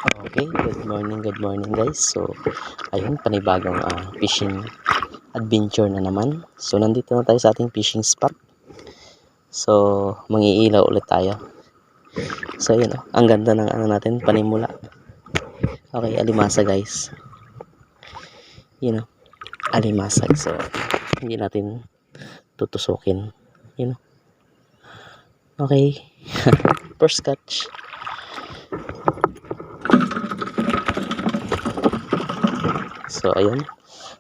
Okay, good morning guys. So, ayun, panibagong fishing adventure na naman. So, nandito na tayo sa ating fishing spot. So, mangiilaw ulit tayo. So, ayun, ang ganda ng natin, panimula. Okay, alimasa guys. Alimasag. So, hindi natin tutusukin. Okay. First catch. So, ayun.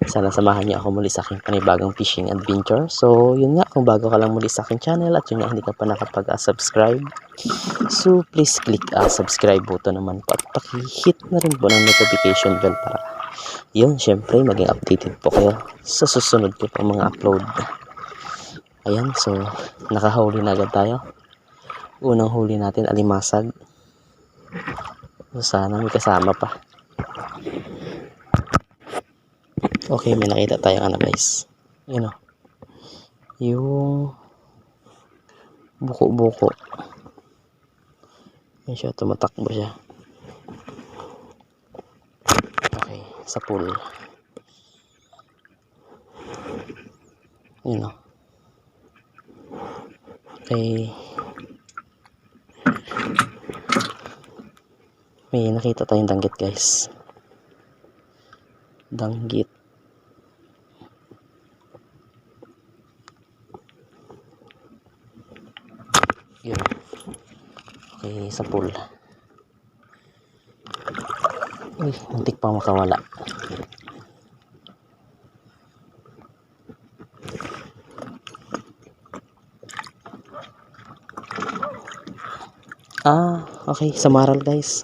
Sana samahan niyo ako muli sa aking panibagong fishing adventure. So, yun nga. Kung bago ka lang muli sa aking channel at yun nga, hindi ka pa nakapag-subscribe. So, please click subscribe button naman po at paki-hit na rin po ng notification bell para yun, syempre, maging updated po kayo sa susunod ko po mga upload. Ayan, so, nakahuli na agad tayo. Unang huli natin, alimasag. So, sana may kasama pa. Okay, may nakita tayo guys. Yun o. Yung buko-buko. Yun siya, tumatakbo siya. Okay, sa pool. Yun o. Okay. May nakita tayong danggit guys. Danggit. Yun. Okay, sa pool. Uy, muntik pa makawala. Okay, samaral guys.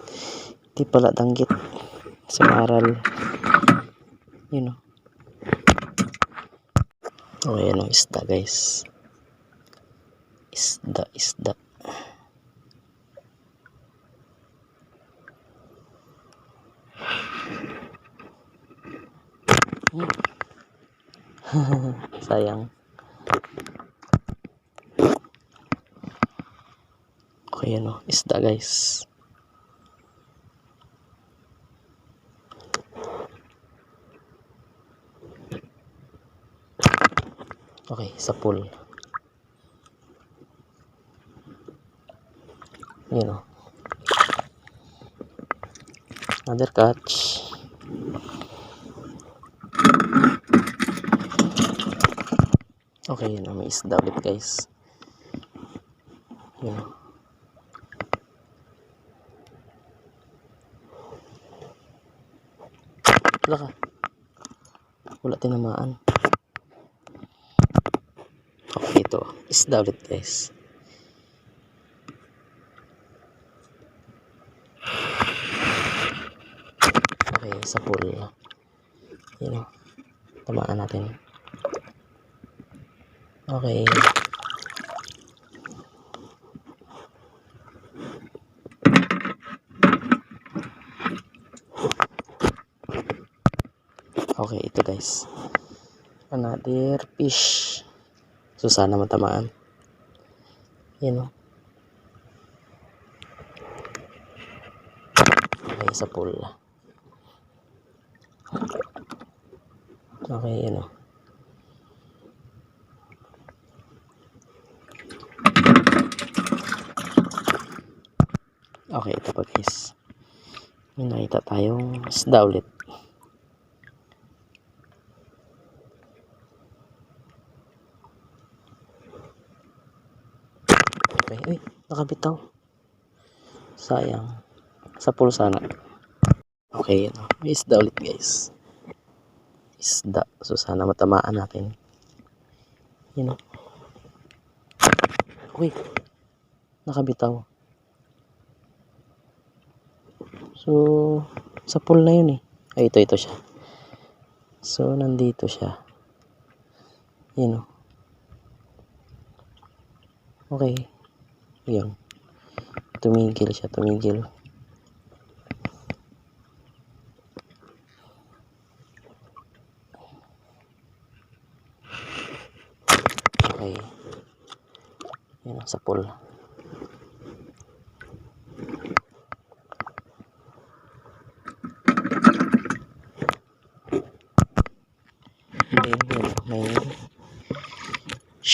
Di pala danggit. Samaral. Yun o. Oh, yan o, isda guys. Isda. Sayang. Okay, yan o, isda guys. Okay, sa pool. Yun o. Another catch. Okay, yun o, may isda ulit guys. Yun o. Wala ka. Wala tinamaan. Okay, ito. Isda ulit guys. Okay, sa pool. Yun o. Tamaan natin. Okay. Okay, ito guys. Another fish. So, sana matamaan. Yan o. Okay, sa pool. Okay, yan o. Okay, ito pa guys. May nakita tayong isda ulit. Okay, uy, nakabitaw. Sayang. Sa pool sana. Okay, yan o. May isda ulit guys. Isda. So, sana matamaan natin. Yan o. Uy, nakabitaw. So, sa pool na yun eh. Ay, ito siya. So, nandito siya. Yan o. Okay. Yun. Tumigil siya, tumigil. Okay. Yan o, sa pool.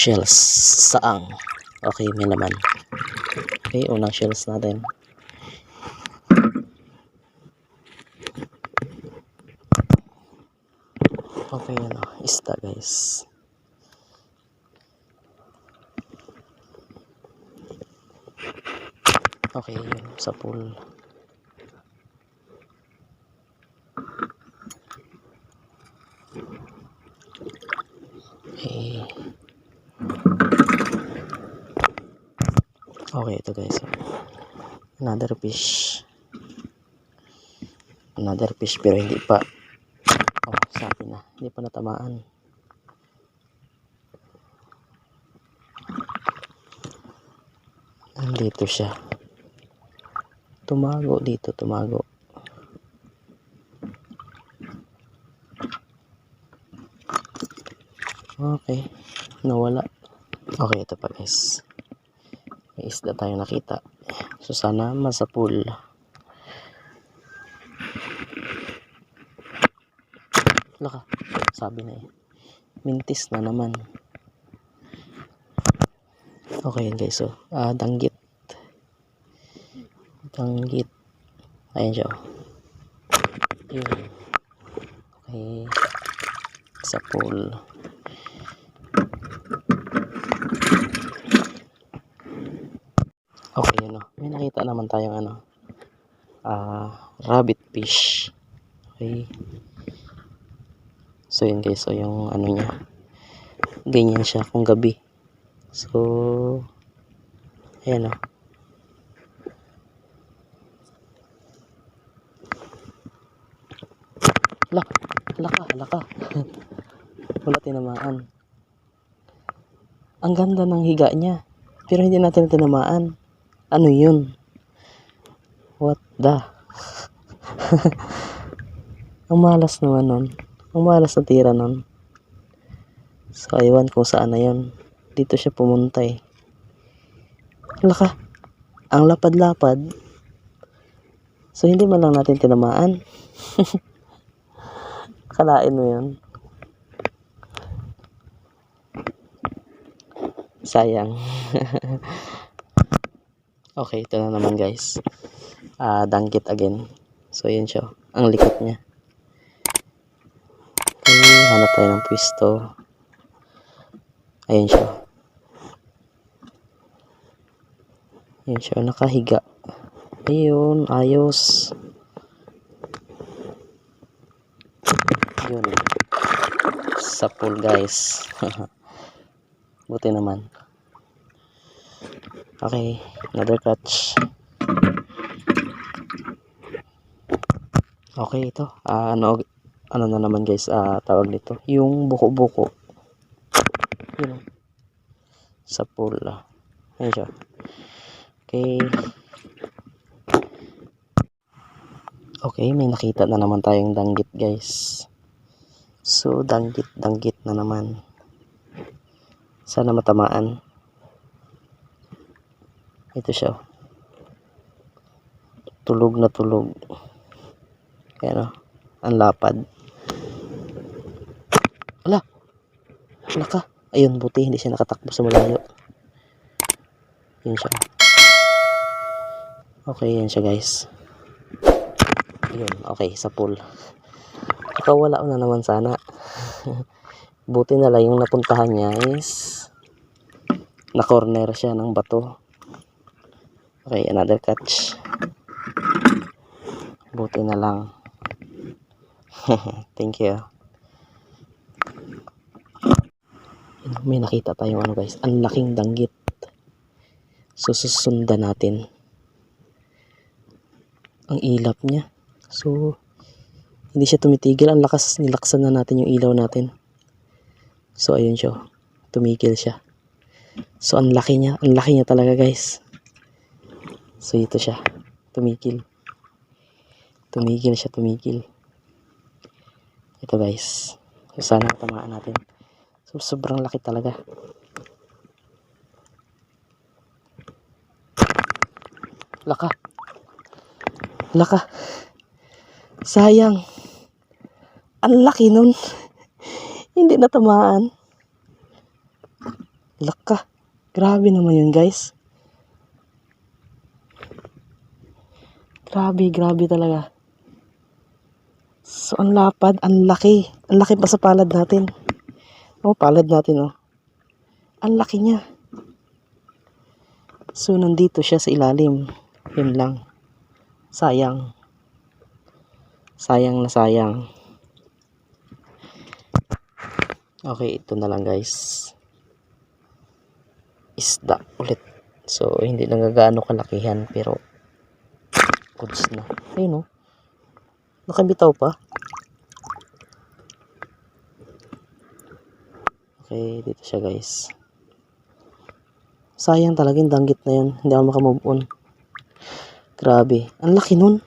shells. Saang. Okay, may laman. Okay, unang shells natin. Okay, ano, isda guys. Okay, yun, sa pool. Okay. Okay, ito guys. Another fish. Another fish pero hindi pa. Oh, sabi na. Hindi pa natamaan. Nandito siya. Tumago dito, tumago. Okay. Nawala. Okay, ito pa guys. May isda tayo nakita. So, sana sa pool. Laka. Sabi na eh. Mintis na naman. Okay guys. So, danggit. Danggit. Ayan siya. Yun. Okay. Sa pool. Okay, ano. May nakita naman tayong ano. Rabbit fish. Okay. So, yun guys. So, yung ano niya. Ganyan siya kung gabi. So, ayan o. Laka. Wala tinamaan. Ang ganda ng higa niya. Pero hindi natin tinamaan. Ano yun? What the? Ang malas naman nun. Ang malas na tira nun. So, aywan kung saan na yun. Dito siya pumunta eh. Laka. Ang lapad-lapad. So, hindi man lang natin tinamaan. Kalain mo yun. Sayang. Okay, ito na naman guys. Danggit again. So, yun siya. Ang likot niya. Okay, hanap tayo ng pwesto. Ayun siya. Ayun siya, nakahiga. Ayun, ayos. Yun. Sa pool guys. Buti naman. Okay, another catch. Okay, ito. Ano na naman guys, tawag nito. Yung buko-buko. Yun. Sa pool. Ayun siya. Okay. Okay, may nakita na naman tayong danggit guys. So, danggit na naman. Sana matamaan. Ito siya. Tulog na tulog. Ayan o. Ang lapad. Ala. Laka. Ayun, buti. Hindi siya nakatakbo sa malayo. Yun siya. Okay, yan siya guys. Yun. Okay, sa pool. Nakawala na naman sana. Buti na lang yung napuntahan niya is na-corner siya ng bato. Okay, another catch. Buti na lang. Thank you. May nakita tayong ano guys, ang laking danggit. So, susundan natin. Ang ilap niya. So, hindi siya tumitigil. Ang lakas, nilaksan na natin yung ilaw natin. So, ayun siya. Tumigil siya. So, ang laki niya. Ang laki niya talaga guys. So, ito siya. Tumigil. Tumigil siya, tumigil. Ito guys. So, sana tamaan natin. So, sobrang laki talaga. Laka. Sayang. Ang laki nun. Hindi natamaan. Laka. Grabe naman yun, guys. Grabe talaga. So, ang lapad, ang laki. Ang laki pa sa palad natin. Oh, palad natin, oh. Ang laki niya. So, nandito siya sa ilalim. Yun lang. Sayang. Sayang na sayang. Okay, ito na lang, guys. Isda ulit. So, hindi na gaano kalakihan, pero goods na. Ayun, oh. Nakabitaw pa. Okay, dito siya, guys. Sayang talaga yung danggit na yun. Hindi ako makamove on. Grabe. Ang laki nun.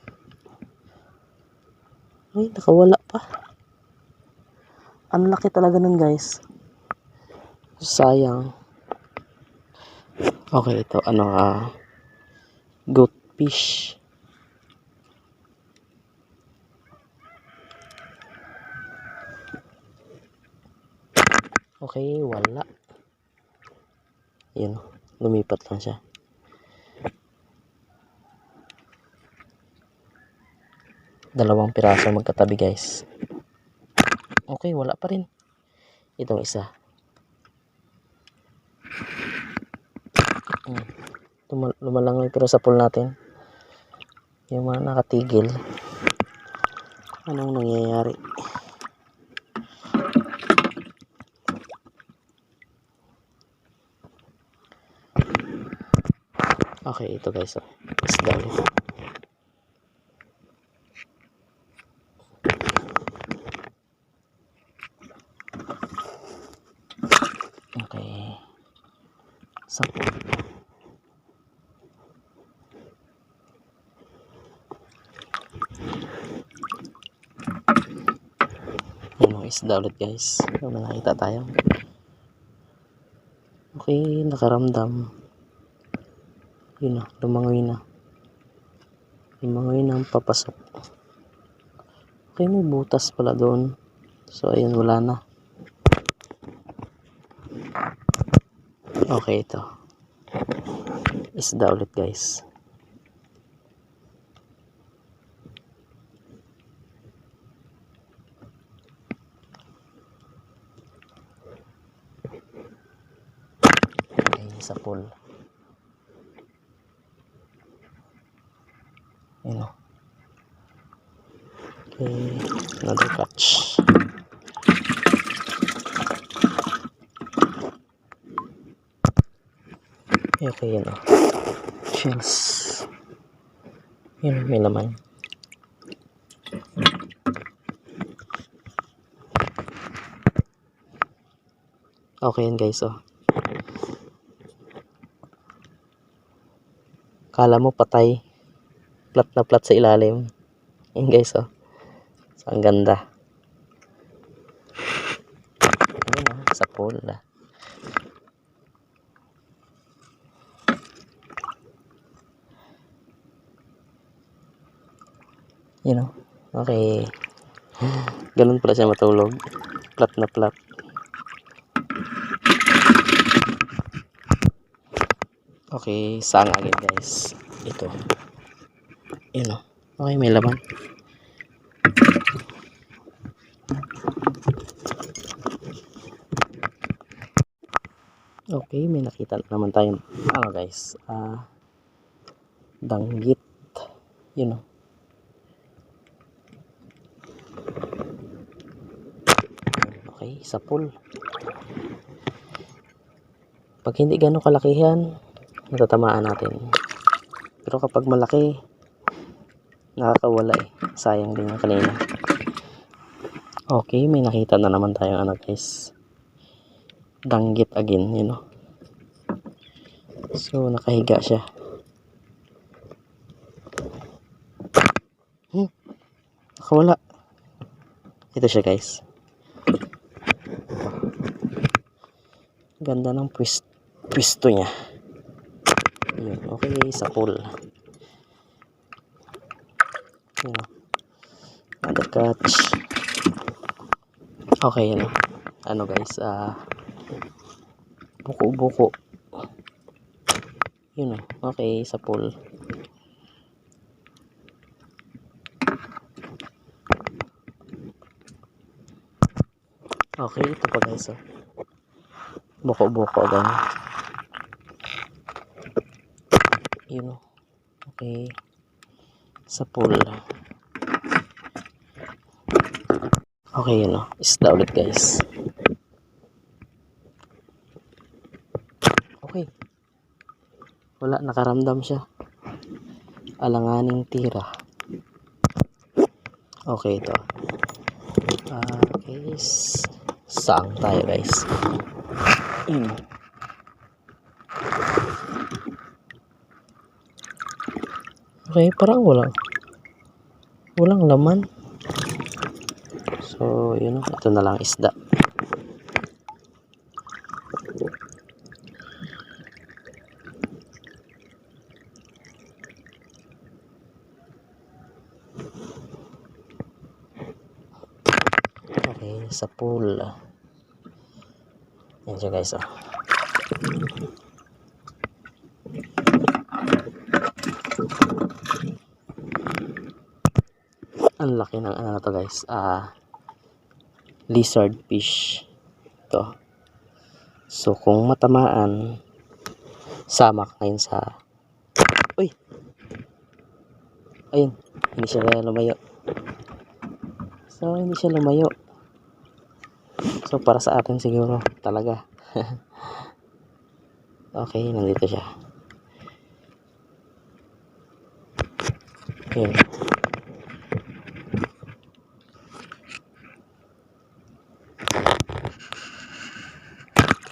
Ay, nakawala pa. Ang laki talaga nun, guys. Sayang. Okay, ito. Goat fish. Okay, wala. Yun, lumipat lang siya. Dalawang piraso magkatabi, guys. Okay, wala pa rin. Itong isa. Lumalangoy pero sa pool natin. Yung mga nakatigil. Anong nangyayari? Okay, ito, guys. Isda ulit. Okay. Sa pool. Yan ang isda ulit, guys. May nakita tayo. Okay, nakaramdam. Yun na, lumangoy na. Lumangoy na ang papasok. Okay, may butas pala doon. So, ayun, wala na. Okay, ito. Isda ulit, guys. Okay, sa pool. Ayun o. Okay, another catch. Okay, yun o. Shells. Yun, may laman. Okay yun, guys, oh. Kala mo patay. Plat na plat sa ilalim. Yun, guys, oh. So, ang ganda. Ayun, oh, sa pool, ah. Yun, oh. Okay. Ganun pala siya matulog. Plat na plat. Okay, sang agad, guys. Ito. Yun, oh. Okay, may laman. Okay, may nakita naman tayong guys, danggit. Yun, oh. Okay, sa pool. Pag hindi gano'ng kalakihan, natatamaan natin. Pero kapag malaki, nakakawala eh. Sayang din yung kanina. Okay, may nakita na naman tayong guys. Danggit again, you know. So, nakahiga siya. Nakawala. Ito siya, guys. Ganda ng pwesto niya. Yun, okay, sa pool. Yun, another catch. Okay, yun. Guys, buko-buko. Yun o. Okay, sa pool. Okay, ito pa guys o. Buko-buko again. Yun o. Okay. Sa pool. Okay, yun o. Isda ulit guys. Okay. Wala, nakaramdam siya. Alanganing tira. Okay, ito. Okay, saang tayo guys. Okay, parang walang laman. So, yun, ito na lang isda. Okay, sa pool. Yan siya guys, oh. Ang laki ng ano na to guys. Lizard fish. Ito. So, kung matamaan, sama ka ngayon sa... Uy! Ayun. Hindi siya lumayo. So, hindi siya lumayo. So, para sa atin siguro talaga. Okay, nandito siya. Ayun.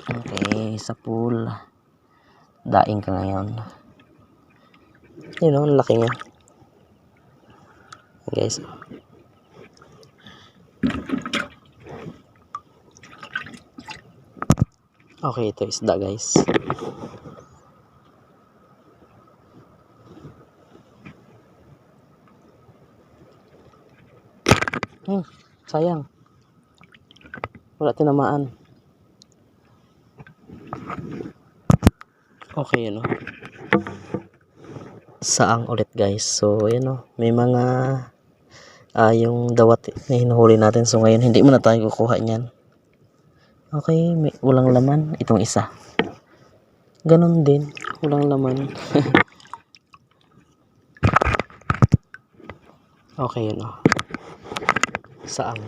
Okay, sa pool. Daing ka ngayon. Yun o, ang laki niya. Guys. Okay, ito isda guys. Sayang. Wala tinamaan. Okay, yun o. Saang ulit guys. So, yun o. May mga yung dawat na hinuhuli natin. So, ngayon hindi mo na tayo kukuha niyan. Okay, walang laman. Itong isa. Ganon din. Walang laman. Okay, yun o. Saang.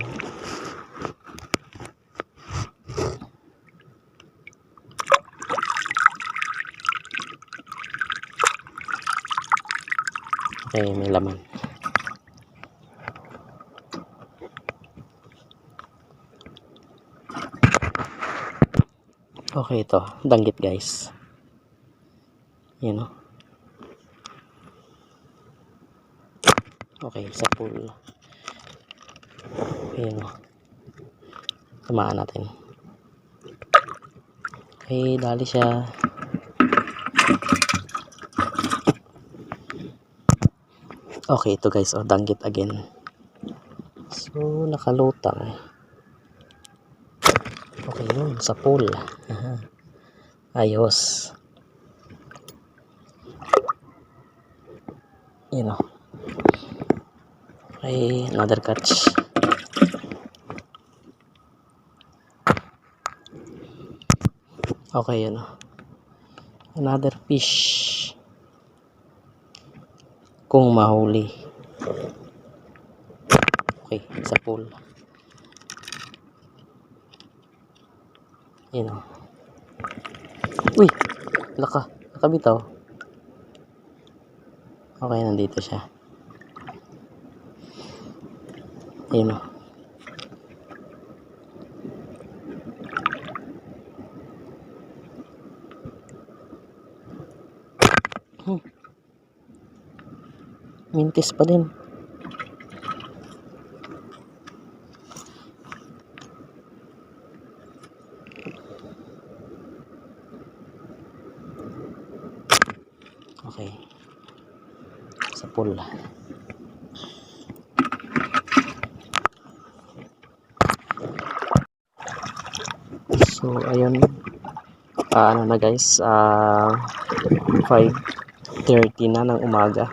Okay, may laman. Okay, ito. Danggit guys. Yan o. Okay, sa pool. Ayan o. Tamaan natin. Okay, dali siya. Okay, ito guys, danggit again. So, nakalutang. Okay, yun, sa pool. Ayos. Yun o. Okay, another catch. Okay, yun o. Another fish. Kung mahuli. Okay, sa pool. Yun o. Uy! Nakabitaw. Okay, nandito siya. Ayun o. Mintis pa din. Okay. Sa pool. So, ayun. Ano na guys, 5:30 na ng umaga.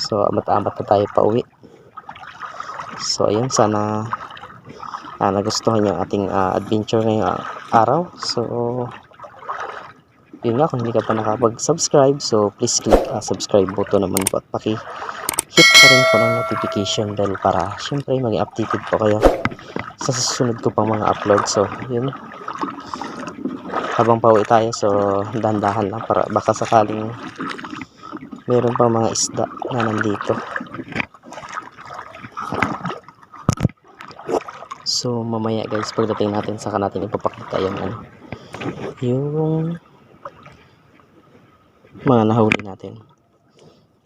So amat-amat na tayo pauwi. So ayun, sana nagustuhan niyo ang ating adventure ngayong araw. So yun nga, kung hindi ka pa nakapag-subscribe, so please click subscribe button naman po at paki-hit pa rin po ng notification bell para syempre maging updated po kayo sa susunod ko pang mga upload. So yun, habang pauwi tayo, so dahan-dahan lang para baka sakaling meron pang mga isda na nandito. So mamaya guys, pagdating natin saka natin ipapakita yung mga nahuli natin.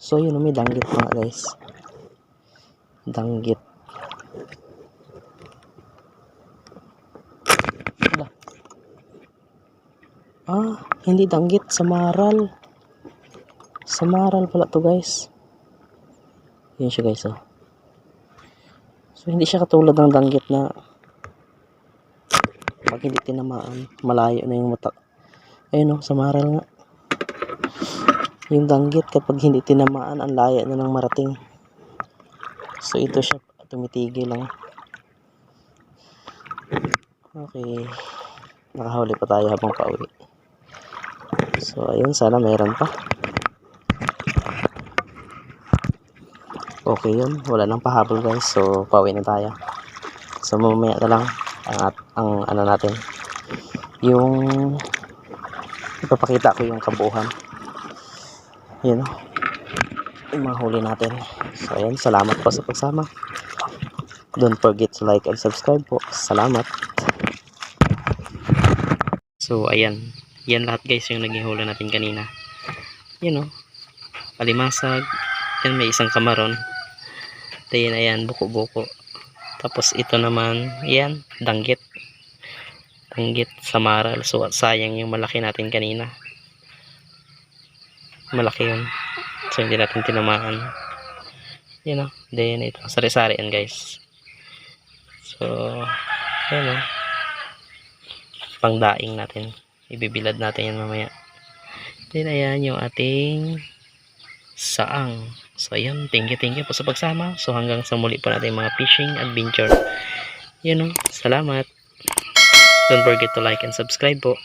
So yun, may danggit pa nga guys, danggit. Hindi danggit, samaral. Samaral pala to guys. Yun siya guys, oh. So hindi siya katulad ng danggit na pag hindi tinamaan malayo na yung mata. Ayun, oh, samaral nga. Yung danggit kapag hindi tinamaan ang layo na ng marating. So ito siya, tumitigil lang. Okay, nakahuli pa tayo habang pauwi. So ayun, sana mayroon pa. Okay yun, wala nang pahabol guys. So pauwi na tayo. So mamaya na lang ang ano natin, yung ipapakita ko yung kabuuan. Yun, yung mga huli natin. So ayun, salamat po sa pagsama. Don't forget to like and subscribe po. Salamat. So ayan, yan lahat guys yung naging huli natin kanina. Yun, oh, palimasag. Yan, may isang kamaron. Then ayan, buko-buko. Tapos ito naman, yan, danggit. Danggit, samaral. So sayang yung malaki natin kanina. Malaki yun. So hindi natin tinamaan. Yan, oh. Then ito, sari-sari yan guys. So yan, oh, pangdaing natin. Ibibilad natin yan mamaya. Then ayan yung ating saang. So ayan, thank you po sa pagsama. So hanggang sa muli po natin mga fishing adventure. Yan, oh, salamat. Don't forget to like and subscribe po.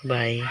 Bye.